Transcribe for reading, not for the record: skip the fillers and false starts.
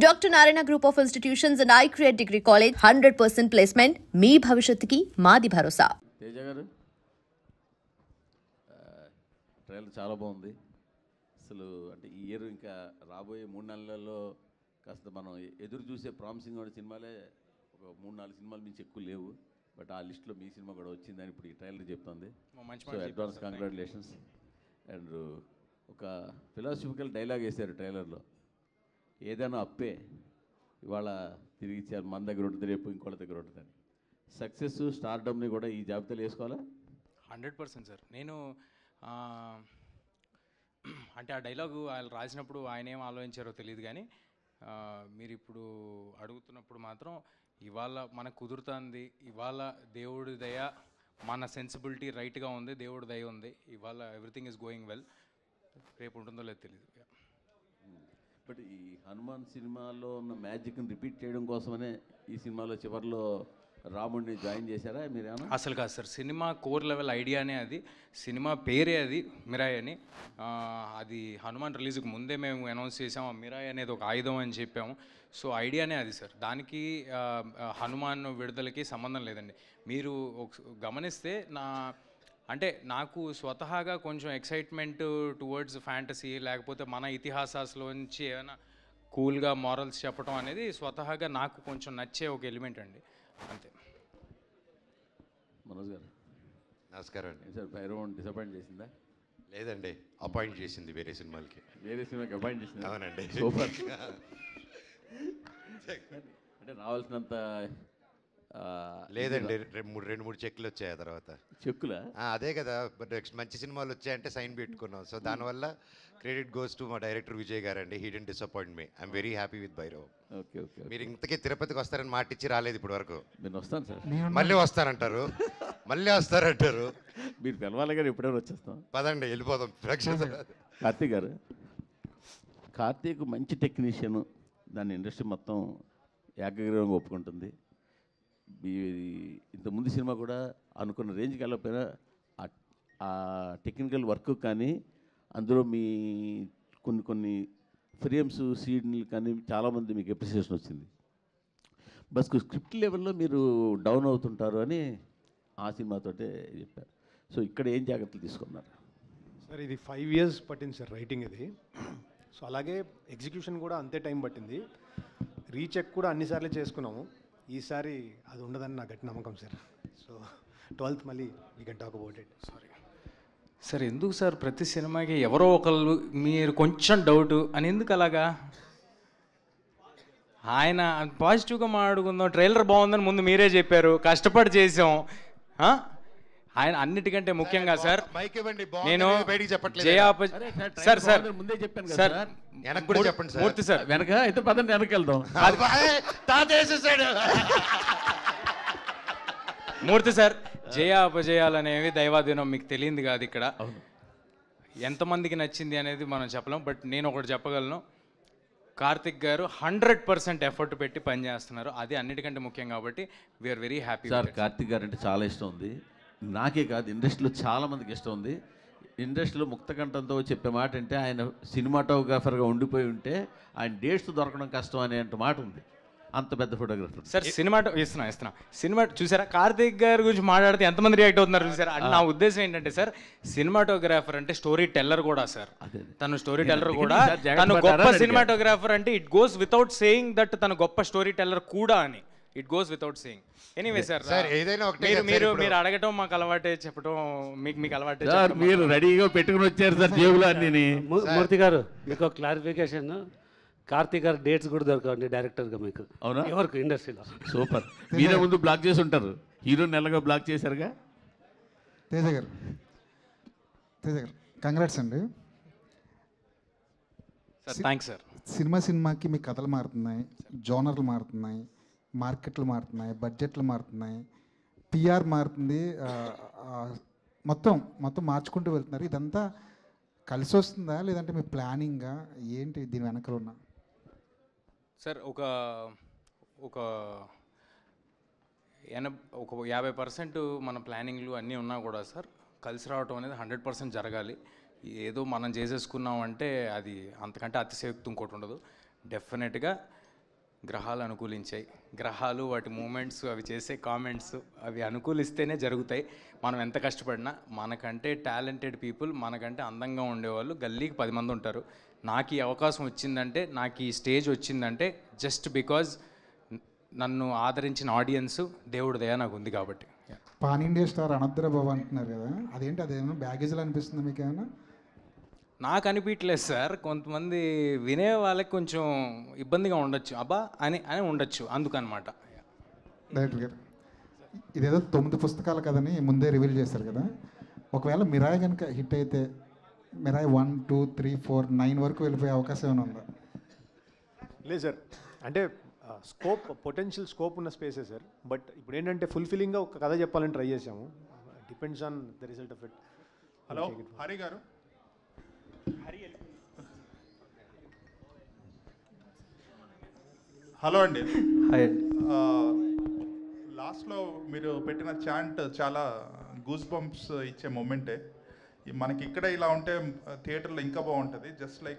Dr. Narayana Group of Institutions and I Create Degree College 100% placement. మీ భవిష్యత్తుకి మాది భరోసా. తేజ గారు trailer చాలా బాగుంది. అసలు అంటే ఈ ఇయర్ ఇంకా రాబోయే 3 నెలల్లో కాస్త మనం ఎదురు చూసే ప్రామిసింగ్ ఉన్న సినిమాలే ఒక 3-4 సినిమాలు మించి ఎక్కువ లేవు. బట్ ఆ లిస్ట్లో మీ సినిమా కూడా వచ్చిందని ఇప్పుడు ఈ ట్రైలర్ చెప్తుంది. So advance congratulations. అండ్ ఒక ఫిలాసఫికల్ డైలాగ్ వేశారు ట్రైలర్లో, ఏదైనా అప్పే ఇవాళ తిరిగి ఇచ్చారు, మన దగ్గర ఉంటుంది రేపు ఇంకోళ్ళ దగ్గర ఉంటుందని. సక్సెస్ స్టార్డమ్ని కూడా ఈ జాబితాలో వేసుకోవాలా? 100% సార్. నేను అంటే ఆ డైలాగు ఆయన రాసినప్పుడు ఆయన ఏం ఆలోచించారో తెలియదు, కానీ మీరు ఇప్పుడు అడుగుతున్నప్పుడు మాత్రం ఇవాళ మనకు కుదురుతుంది, ఇవాళ దేవుడి దయ, మన సెన్సిబిలిటీ రైట్గా ఉంది, దేవుడి దయ ఉంది, ఇవాళ ఎవ్రీథింగ్ ఈజ్ గోయింగ్ వెల్. రేపు ఉంటుందో లేదో తెలియదు. బట్ ఈ హనుమాన్ సినిమాలో ఉన్న మ్యాజిక్ని రిపీట్ చేయడం కోసమనే ఈ సినిమాలో చివరిలో రాముడిని జాయిన్ చేశారా మీరేమన్నా? అసలు కాదు సార్, సినిమా కోర్ లెవెల్ ఐడియానే అది, సినిమా పేరే అది మిరాయ్ అని. అది హనుమాన్ రిలీజ్కి ముందే మేము అనౌన్స్ చేసాము, మిరాయ్ అనేది ఒక ఆయుధం అని చెప్పాము. సో ఐడియానే అది సార్. దానికి హనుమాన్ విడుదలకి సంబంధం లేదండి. మీరు గమనిస్తే నాకు స్వతహాగా కొంచెం ఎక్సైట్మెంట్ టువర్డ్స్ ఫ్యాంటసీ, లేకపోతే మన ఇతిహాసాల్లోంచి ఏమైనా కూల్గా మారల్స్ చెప్పడం అనేది స్వతహాగా నాకు కొంచెం నచ్చే ఒక ఎలిమెంట్ అండి, అంతే. మనోజ్ గారు నమస్కారం అండి. సార్ భైరవం డిసప్పాయింట్ చేసిందా? లేదండి, అపాయింట్ చేసింది వేరే సినిమాలకి. వేరే సినిమాకి అపాయింట్ చేసింది? అవునండి. సూపర్. అంటే రావాల్సినంత లేదండి, 2-3 చెక్లు వచ్చాయి ఆ తర్వాత. చెక్కులా? అదే కదా, బట్ మంచి సినిమాలు వచ్చాయంటే సైన్ పెట్టుకున్నాం. సో దానివల్ల క్రెడిట్ గోస్ టు మా డైరెక్టర్ విజయ్ గారు అండి. He didn't disappoint me. I'm very happy with Bhairav. Okay okay. మీరు ఇంతకీ తిరుపతికి వస్తారని మాటిచ్చి రాలేదు ఇప్పటి వరకు. నేను వస్తాను సార్. మళ్ళీ వస్తారంటారు, మళ్ళీ వస్తారంటారు. మీరు పిలవాలి కానీ ఎప్పుడైనా వచ్చేస్తాం. పదండి వెళ్ళిపోదాం ప్రేక్షకులు. కార్తీక్ గారు, కార్తీక్ మంచి టెక్నీషియన్, దాన్ని ఇండస్ట్రీ మొత్తం ఏకగ్రీవంగా ఒప్పుకుంటుంది. ఇంతకుముందు సినిమా కూడా అనుకున్న రేంజ్కి వెళ్ళకపోయినా ఆ టెక్నికల్ వర్క్ కానీ అందులో మీ కొన్ని ఫ్రేమ్స్ సీన్లు కానీ చాలామంది మీకు అప్రిసియేషన్ వచ్చింది. బస్ స్క్రిప్ట్ లెవెల్లో మీరు డౌన్ అవుతుంటారు అని ఆ సినిమాతోటే చెప్పారు. సో ఇక్కడ ఏం జాగ్రత్తలు తీసుకున్నారు సార్? ఇది 5 years పట్టింది సార్ రైటింగ్ ఇది. సో అలాగే ఎగ్జిక్యూషన్ కూడా అంతే టైం పట్టింది. రీచెక్ కూడా అన్నిసార్లు చేసుకున్నాము. ఈసారి అది ఉండదని నా గట్టి నమ్మకం సార్. సో 12th మళ్ళీ we can talk about it. Sorry sir, ఎందుకు సార్ ప్రతి సినిమాకి ఎవరో ఒకళ్ళు మీరు కొంచెం డౌట్ అని ఎందుకు అలాగా? ఆయన పాజిటివ్గా మాట్లాడుకుందాం, ట్రైలర్ బాగుందని ముందు మీరే చెప్పారు, కష్టపడి చేసాం. ఆయన అన్నిటికంటే ముఖ్యంగా సార్ నేను సార్ మూర్తి సార్ వెనక అయితే పదండి వెనక వెళ్దాం. మూర్తి సార్, జయ అపజయాలు అనేవి దైవాధీనం, మీకు తెలియంది కాదు. ఇక్కడ ఎంతమందికి నచ్చింది అనేది మనం చెప్పలేం. బట్ నేను ఒకటి చెప్పగలను, కార్తిక్ గారు 100% ఎఫర్ట్ పెట్టి పనిచేస్తున్నారు. అది అన్నిటికంటే ముఖ్యం. కాబట్టి we are very happy sir. Karthik garu అంటే చాలా ఇష్టం ఉంది, నాకే కాదు ఇండస్ట్రీలో చాలామందికి ఇష్టం ఉంది. ఇండస్ట్రీలో ముక్తకంఠంతో చెప్పే మాట అంటే ఆయన సినిమాటోగ్రాఫర్గా ఉండిపోయి ఉంటే ఆయన డేట్స్ దొరకడం కష్టం అనే మాట ఉంది. అంత పెద్ద ఫోటోగ్రాఫర్ సార్. ఇస్తున్నా సినిమా చూసారా? కార్తిక్ గారి గురించి మాట్లాడితే ఎంతమంది రియాక్ట్ అవుతున్నారు చూసారా? నా ఉద్దేశం ఏంటంటే సార్, సినిమాటోగ్రాఫర్ అంటే స్టోరీ టెల్లర్ కూడా సార్. తను స్టోరీ టెల్లర్ కూడా, తను గొప్ప సినిమాటోగ్రాఫర్ అంటే it goes without saying that తను గొప్ప స్టోరీ టెల్లర్ కూడా అని. It goes without saying. Anyway sir, మీరు అడగటం మాకు అలవాటే, చెప్పడం మీకు అలవాటే. మీరు రెడీగా పెట్టుకుని వచ్చారు సార్ జేబులో అన్ని. మూర్తి గారు, మీకు క్లారిఫికేషన్, కార్తీక్ గారు డేట్స్ కూడా దొరకండి డైరెక్టర్గా మీకు. అవునా? ఎవరికి ఇండస్ట్రీలో. సూపర్. మీరే ముందు బ్లాక్ చేసి ఉంటారు, హీరో నెలగా బ్లాక్ చేశారుగా. తేజ గారు కంగ్రాట్స్ అండి. Thanks sir. సినిమాకి మీ కథలు మారుతున్నాయి, జోనర్లు మారుతున్నాయి, మార్కెట్లు మారుతున్నాయి, బడ్జెట్లు మారుతున్నాయి, పిఆర్ మారుతుంది, మొత్తం మార్చుకుంటూ వెళ్తున్నారు. ఇదంతా కలిసి వస్తుందా లేదంటే మీ ప్లానింగా ఏంటి దీని వెనకాల ఉన్న? సార్ ఒక 50% మన ప్లానింగ్లు అన్నీ ఉన్నా కూడా సార్, కలిసి రావటం అనేది 100% జరగాలి. ఏదో మనం చేసేసుకున్నాం అంటే అది అంతకంటే అతిశయోక్తి ఇంకోటి ఉండదు. డెఫినెట్గా గ్రహాలు అనుకూలించాయి. గ్రహాలు వాటి మూమెంట్స్ అవి చేసే కామెంట్స్ అవి అనుకూలిస్తేనే జరుగుతాయి. మనం ఎంత కష్టపడినా మనకంటే టాలెంటెడ్ పీపుల్, మనకంటే అందంగా ఉండేవాళ్ళు గల్లీకి 10 మంది ఉంటారు. నాకు ఈ అవకాశం వచ్చిందంటే, నాకు ఈ స్టేజ్ వచ్చిందంటే జస్ట్ బికాజ్ నన్ను ఆదరించిన ఆడియన్స్ దేవుడి దయ నాకు ఉంది కాబట్టి. పాన్ ఇండియా స్టార్ అనద్ర బాబు అంటున్నారు కదా, అదేంటి, అదేమన్నా బ్యాగేజ్లో అనిపిస్తుంది మీకు ఏమైనా? నాకు అనిపించలేదు సార్. కొంతమంది వినే వాళ్ళకి కొంచెం ఇబ్బందిగా ఉండొచ్చు, అబ్బా అని అని ఉండొచ్చు, అందుకనమాట. డైరెక్టర్ గారు, ఇదేదో 9 పుస్తకాలు కదని ముందే రివీల్ చేశారు కదా, ఒకవేళ మిరాయ్ కనుక హిట్ అయితే మిరాయ్ 1, 2, 3, 4, 9 వరకు వెళ్ళిపోయే అవకాశం ఏమైనా ఉందా? లేదు సార్, అంటే పొటెన్షియల్ స్కోప్ ఉన్న స్పేసే సార్. బట్ ఇప్పుడు ఏంటంటే ఫుల్ఫిల్లింగ్గా ఒక కథ చెప్పాలని ట్రై చేసాము. Depends on the result of it. Hello Hari గారు. హలో అండి. లాస్ట్లో మీరు పెట్టిన చాంట్ చాలా గూస్ బంప్స్ ఇచ్చే మూమెంటే. మనకి ఇక్కడ ఇలా ఉంటే థియేటర్లో ఇంకా బాగుంటుంది. Just like